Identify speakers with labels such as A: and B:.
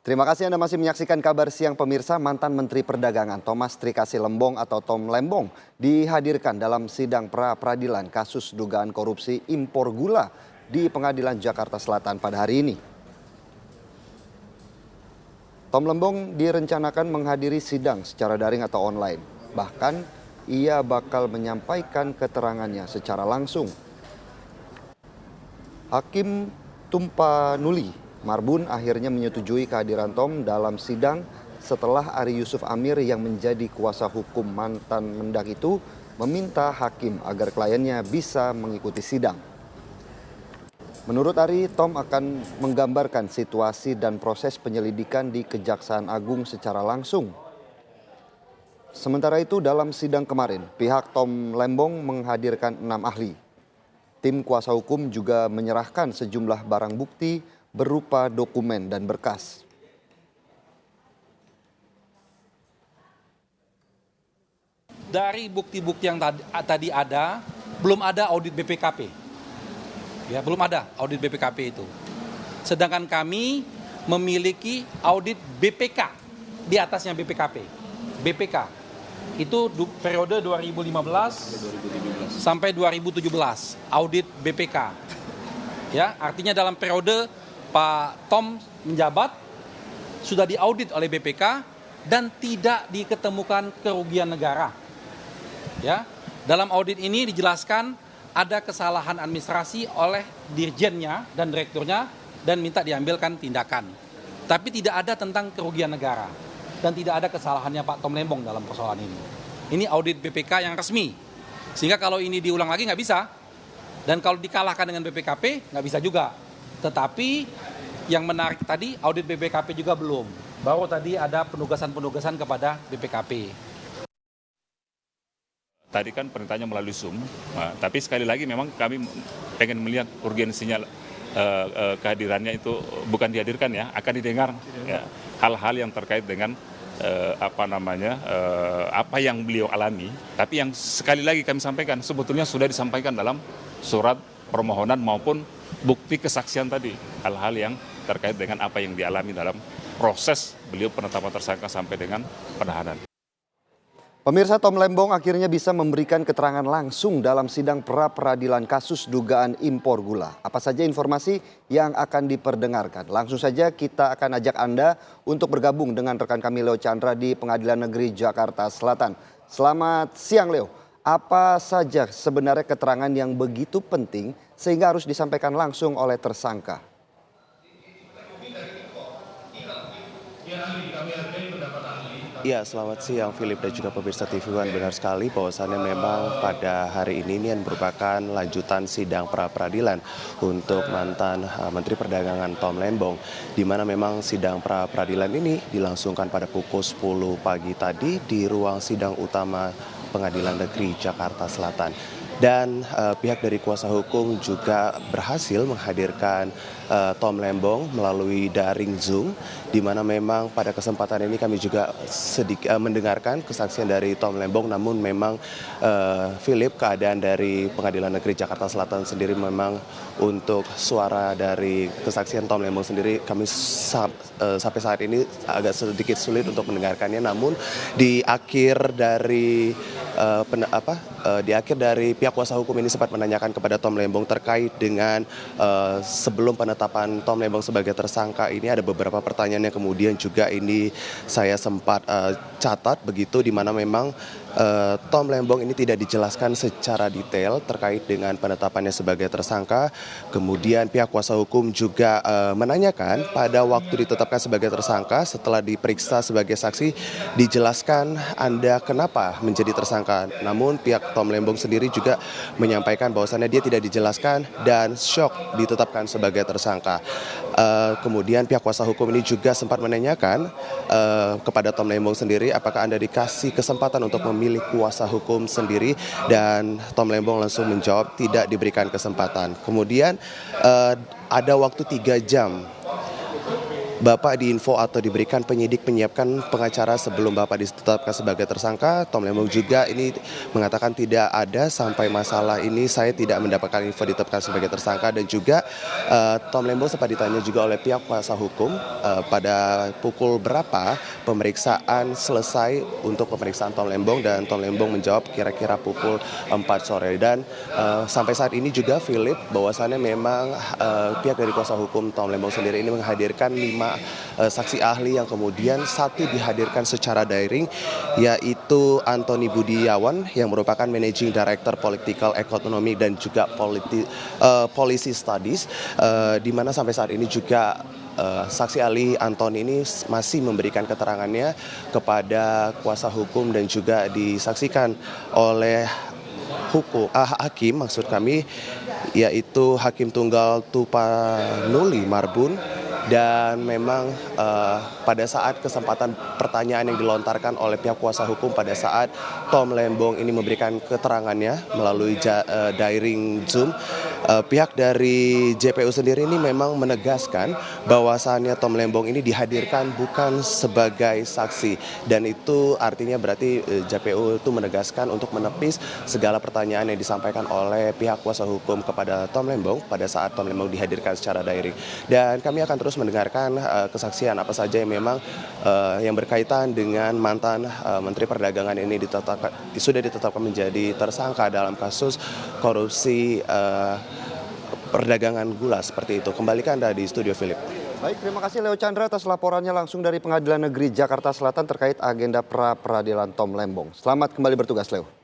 A: Terima kasih Anda masih menyaksikan Kabar Siang pemirsa. Mantan Menteri Perdagangan Thomas Trikasi Lembong atau Tom Lembong dihadirkan dalam sidang pra-peradilan kasus dugaan korupsi impor gula di Pengadilan Jakarta Selatan pada hari ini. Tom Lembong direncanakan menghadiri sidang secara daring atau online. Bahkan ia bakal menyampaikan keterangannya secara langsung. Hakim Tumpanuli Marbun akhirnya menyetujui kehadiran Tom dalam sidang setelah Ari Yusuf Amir yang menjadi kuasa hukum mantan Mendak itu meminta hakim agar kliennya bisa mengikuti sidang. Menurut Ari, Tom akan menggambarkan situasi dan proses penyelidikan di Kejaksaan Agung secara langsung. Sementara itu dalam sidang kemarin, pihak Tom Lembong menghadirkan 6 ahli. Tim kuasa hukum juga menyerahkan sejumlah barang bukti berupa dokumen dan berkas.
B: Dari bukti-bukti yang tadi ada, belum ada audit BPKP. Ya, belum ada audit BPKP itu. Sedangkan kami memiliki audit BPK di atasnya BPKP. BPK itu periode 2015 sampai 2017 audit BPK. Ya, artinya dalam periode Pak Tom menjabat sudah diaudit oleh BPK dan tidak diketemukan kerugian negara. Ya, dalam audit ini dijelaskan ada kesalahan administrasi oleh dirjennya dan direkturnya dan minta diambilkan tindakan. Tapi tidak ada tentang kerugian negara dan tidak ada kesalahannya Pak Tom Lembong dalam persoalan ini. Ini audit BPK yang resmi. Sehingga kalau ini diulang lagi nggak bisa. Dan kalau dikalahkan dengan BPKP nggak bisa juga. Tetapi yang menarik tadi audit BPKP juga belum. Baru tadi ada penugasan-penugasan kepada BPKP.
C: Tadi kan perintahnya melalui Zoom, tapi sekali lagi memang kami pengen melihat urgensinya kehadirannya itu bukan dihadirkan ya, akan didengar ya, hal-hal yang terkait dengan apa yang beliau alami. Tapi yang sekali lagi kami sampaikan sebetulnya sudah disampaikan dalam surat permohonan maupun bukti kesaksian tadi, hal-hal yang terkait dengan apa yang dialami dalam proses beliau penetapan tersangka sampai dengan penahanan.
A: Pemirsa, Tom Lembong akhirnya bisa memberikan keterangan langsung dalam sidang pra-peradilan kasus dugaan impor gula. Apa saja informasi yang akan diperdengarkan? Langsung saja kita akan ajak Anda untuk bergabung dengan rekan kami Leo Chandra di Pengadilan Negeri Jakarta Selatan. Selamat siang Leo, apa saja sebenarnya keterangan yang begitu penting sehingga harus disampaikan langsung oleh tersangka?
D: Ya, selamat siang Philip dan juga pemirsa TV One. Benar sekali bahwasannya memang pada hari ini merupakan lanjutan sidang pra-peradilan untuk mantan Menteri Perdagangan Tom Lembong, di mana memang sidang pra-peradilan ini dilangsungkan pada pukul 10 pagi tadi di ruang sidang utama Pengadilan Negeri Jakarta Selatan. Dan pihak dari kuasa hukum juga berhasil menghadirkan Tom Lembong melalui daring Zoom, di mana memang pada kesempatan ini kami juga mendengarkan kesaksian dari Tom Lembong. Namun memang Philip, keadaan dari Pengadilan Negeri Jakarta Selatan sendiri memang untuk suara dari kesaksian Tom Lembong sendiri kami sampai saat ini agak sedikit sulit untuk mendengarkannya. Namun di akhir dari pihak kuasa hukum ini sempat menanyakan kepada Tom Lembong terkait dengan sebelum penetapan Tom Lembong sebagai tersangka ini ada beberapa pertanyaan yang kemudian juga ini saya sempat catat begitu, di mana memang Tom Lembong ini tidak dijelaskan secara detail terkait dengan penetapannya sebagai tersangka. Kemudian pihak kuasa hukum juga menanyakan pada waktu ditetapkan sebagai tersangka setelah diperiksa sebagai saksi dijelaskan Anda kenapa menjadi tersangka. Namun pihak Tom Lembong sendiri juga menyampaikan bahwasannya dia tidak dijelaskan dan syok ditetapkan sebagai tersangka. Kemudian pihak kuasa hukum ini juga sempat menanyakan kepada Tom Lembong sendiri apakah Anda dikasih kesempatan untuk memilih kuasa hukum sendiri, dan Tom Lembong langsung menjawab tidak diberikan kesempatan. Kemudian ada waktu 3 jam Bapak diinfo atau diberikan penyidik menyiapkan pengacara sebelum Bapak ditetapkan sebagai tersangka? Tom Lembong juga ini mengatakan tidak ada sampai masalah ini saya tidak mendapatkan info ditetapkan sebagai tersangka, dan juga Tom Lembong sempat ditanya juga oleh pihak kuasa hukum pada pukul berapa pemeriksaan selesai untuk pemeriksaan Tom Lembong, dan Tom Lembong menjawab kira-kira pukul 4 sore. Dan sampai saat ini juga Philip, bahwasannya memang pihak dari kuasa hukum Tom Lembong sendiri ini menghadirkan 5 saksi ahli yang kemudian 1 dihadirkan secara daring, yaitu Antoni Budiawan yang merupakan Managing Director Political Economy dan juga Policy Studies, di mana sampai saat ini juga saksi ahli Anton ini masih memberikan keterangannya kepada kuasa hukum dan juga disaksikan oleh hakim, maksud kami, yaitu Hakim Tunggal Tupanuli Marbun. Dan memang pada saat kesempatan pertanyaan yang dilontarkan oleh pihak kuasa hukum pada saat Tom Lembong ini memberikan keterangannya melalui daring Zoom, pihak dari JPU sendiri ini memang menegaskan bahwasannya Tom Lembong ini dihadirkan bukan sebagai saksi, dan itu artinya berarti JPU itu menegaskan untuk menepis segala pertanyaan yang disampaikan oleh pihak kuasa hukum kepada Tom Lembong pada saat Tom Lembong dihadirkan secara daring. Dan kami akan terus mendengarkan kesaksian apa saja yang memang yang berkaitan dengan mantan Menteri Perdagangan ini sudah ditetapkan menjadi tersangka dalam kasus korupsi perdagangan gula seperti itu. Kembalikan Anda di studio, Philip.
A: Baik, terima kasih Leo Chandra atas laporannya langsung dari Pengadilan Negeri Jakarta Selatan terkait agenda pra-peradilan Tom Lembong. Selamat kembali bertugas, Leo.